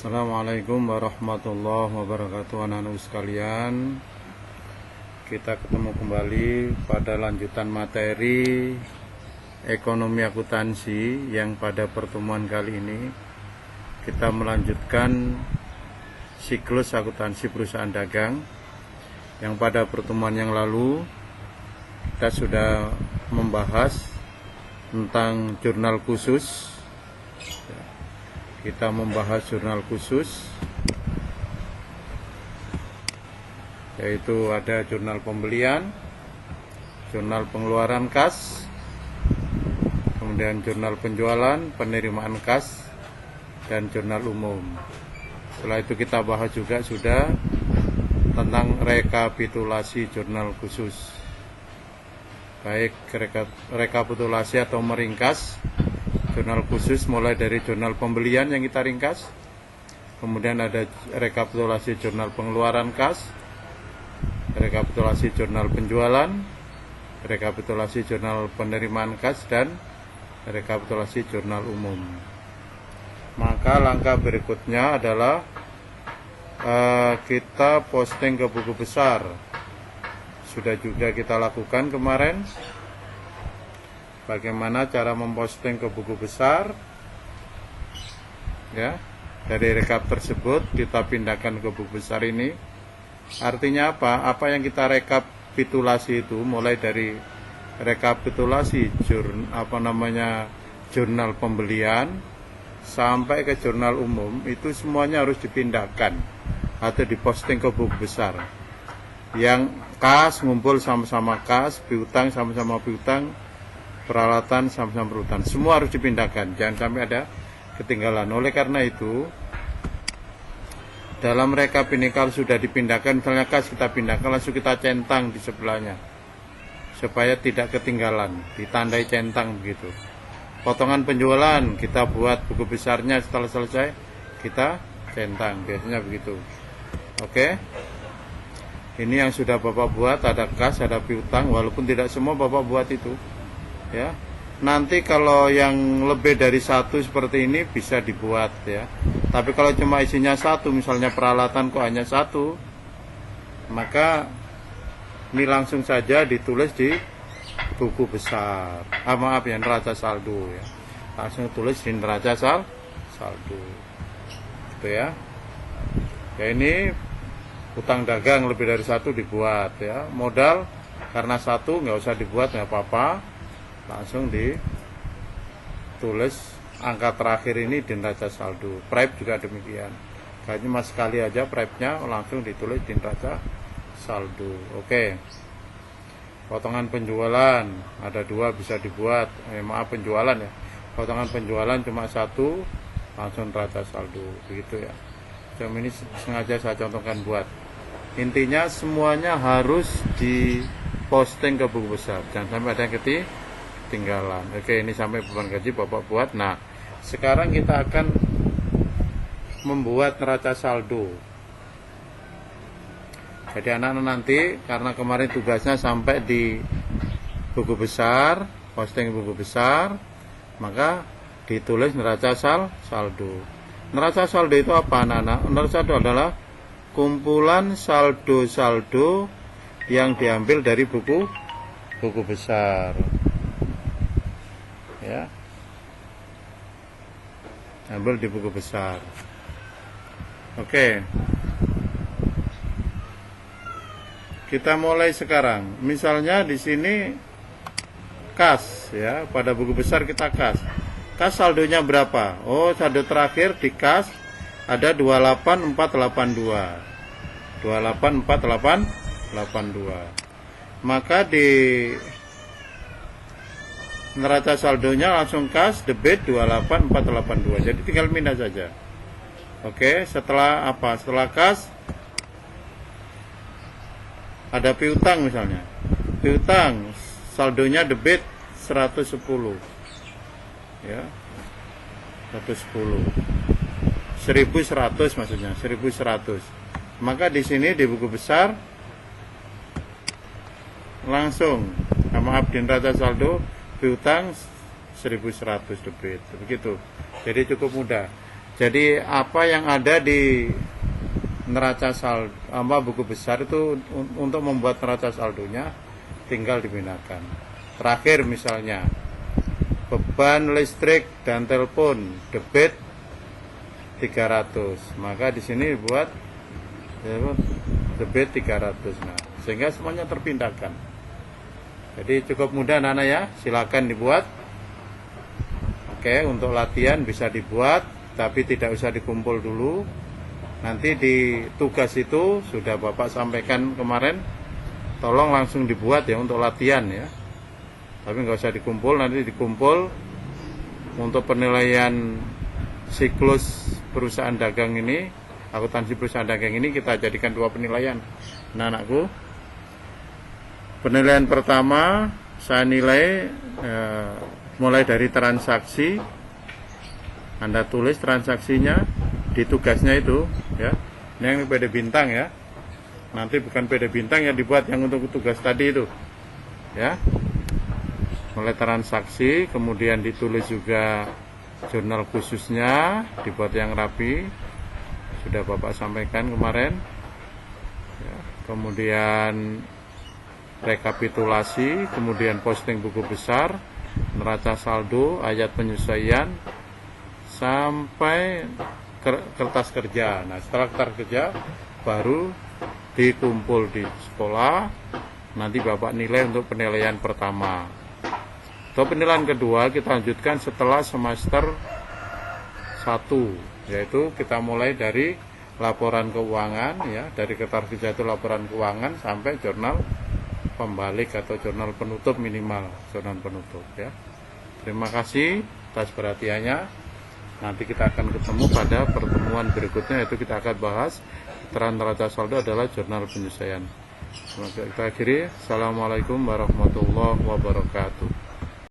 Assalamualaikum warahmatullahi wabarakatuh, anak-anak sekalian. Kita ketemu kembali pada lanjutan materi ekonomi akuntansi yang pada pertemuan kali ini kita melanjutkan siklus akuntansi perusahaan dagang. Yang pada pertemuan yang lalu kita sudah membahas tentang jurnal khusus. Kita membahas jurnal khusus, yaitu ada jurnal pembelian, jurnal pengeluaran kas, kemudian jurnal penjualan, penerimaan kas, dan jurnal umum. Setelah itu kita bahas juga sudah tentang rekapitulasi jurnal khusus, baik rekapitulasi atau meringkas jurnal khusus mulai dari jurnal pembelian yang kita ringkas, kemudian ada rekapitulasi jurnal pengeluaran kas, rekapitulasi jurnal penjualan, rekapitulasi jurnal penerimaan kas, dan rekapitulasi jurnal umum. Maka langkah berikutnya adalah kita posting ke buku besar. Sudah juga kita lakukan kemarin. Bagaimana cara memposting ke buku besar, ya, dari rekap tersebut kita pindahkan ke buku besar ini. Artinya apa yang kita rekapitulasi itu, mulai dari rekapitulasi jurnal pembelian sampai ke jurnal umum, itu semuanya harus dipindahkan atau diposting ke buku besar. Yang kas ngumpul sama-sama kas, piutang sama-sama piutang, peralatan sama-sama peralatan, semua harus dipindahkan, jangan sampai ada ketinggalan. Oleh karena itu, dalam rekap ini kalau sudah dipindahkan, misalnya kas kita pindahkan, langsung kita centang di sebelahnya supaya tidak ketinggalan, ditandai centang begitu. Potongan penjualan kita buat buku besarnya, setelah selesai kita centang, biasanya begitu. Oke, ini yang sudah Bapak buat, ada kas, ada piutang, walaupun tidak semua Bapak buat itu, ya. Nanti kalau yang lebih dari satu seperti ini bisa dibuat, ya. Tapi kalau cuma isinya satu, misalnya peralatan kok hanya satu, maka ini langsung saja ditulis di buku besar. Maaf ya, neraca saldo, ya. Langsung tulis di neraca saldo. Gitu ya. Ya, ini utang dagang lebih dari satu dibuat, ya. Modal karena satu nggak usah dibuat, nggak apa-apa. Langsung ditulis angka terakhir ini di neraca saldo. Prep juga demikian. Kayaknya mas sekali aja prepnya langsung ditulis di neraca saldo. Oke. Potongan penjualan ada dua bisa dibuat. Penjualan ya. Potongan penjualan cuma satu, langsung neraca saldo. Begitu ya. Cuma ini sengaja saya contohkan buat. Intinya semuanya harus diposting ke buku besar. Jangan sampai ada yang ketinggalan. Oke, ini sampai beban gaji Bapak buat. Nah, sekarang kita akan membuat neraca saldo. Jadi anak-anak nanti, karena kemarin tugasnya sampai di buku besar, posting buku besar, maka ditulis neraca saldo. Neraca saldo itu apa, anak-anak? Neraca saldo adalah kumpulan saldo-saldo yang diambil dari buku besar. Ya, ambil di buku besar. Oke, kita mulai sekarang. Misalnya di sini kas, ya, pada buku besar kita kas saldonya berapa? Oh, saldo terakhir di kas ada 28482. Maka di neraca saldonya langsung kas debit 28482. Jadi tinggal pindah saja. Oke, setelah apa? Setelah kas ada piutang misalnya. Piutang saldonya debit 110. Ya. 110. 1100 maksudnya, 1100. Maka di sini di buku besar langsung di neraca saldo piutang 1100 debit, begitu. Jadi cukup mudah. Jadi apa yang ada di neraca saldo buku besar itu untuk membuat neraca saldonya tinggal dipindahkan. Terakhir misalnya beban listrik dan telepon debit 300, maka di sini buat debit 300. Nah, sehingga semuanya terpindahkan. Jadi cukup mudah anak-anak ya, silakan dibuat. Oke, untuk latihan bisa dibuat, tapi tidak usah dikumpul dulu. Nanti di tugas itu sudah Bapak sampaikan kemarin, tolong langsung dibuat ya untuk latihan ya. Tapi nggak usah dikumpul, nanti dikumpul untuk penilaian siklus perusahaan dagang ini, akuntansi perusahaan dagang ini kita jadikan 2 penilaian. Nah, anakku, penilaian pertama saya nilai mulai dari transaksi. Anda tulis transaksinya di tugasnya itu ya. Ini yang PD bintang ya. Nanti bukan PD bintang yang dibuat yang untuk tugas tadi itu. Ya. Mulai transaksi, kemudian ditulis juga jurnal khususnya, dibuat yang rapi. Sudah Bapak sampaikan kemarin. Ya. Kemudian rekapitulasi, kemudian posting buku besar, neraca saldo, ayat penyesuaian, sampai kertas kerja. Nah, setelah kertas kerja baru dikumpul di sekolah. Nanti Bapak nilai untuk penilaian pertama. Untuk penilaian kedua kita lanjutkan setelah semester 1, yaitu kita mulai dari laporan keuangan ya, dari kertas kerja itu laporan keuangan sampai jurnal pembalik atau jurnal penutup, minimal jurnal penutup ya. Terima kasih atas perhatiannya. Nanti kita akan ketemu pada pertemuan berikutnya, yaitu kita akan bahas keterangan neraca saldo adalah jurnal penyesuaian. Kita akhiri. Assalamualaikum warahmatullahi wabarakatuh.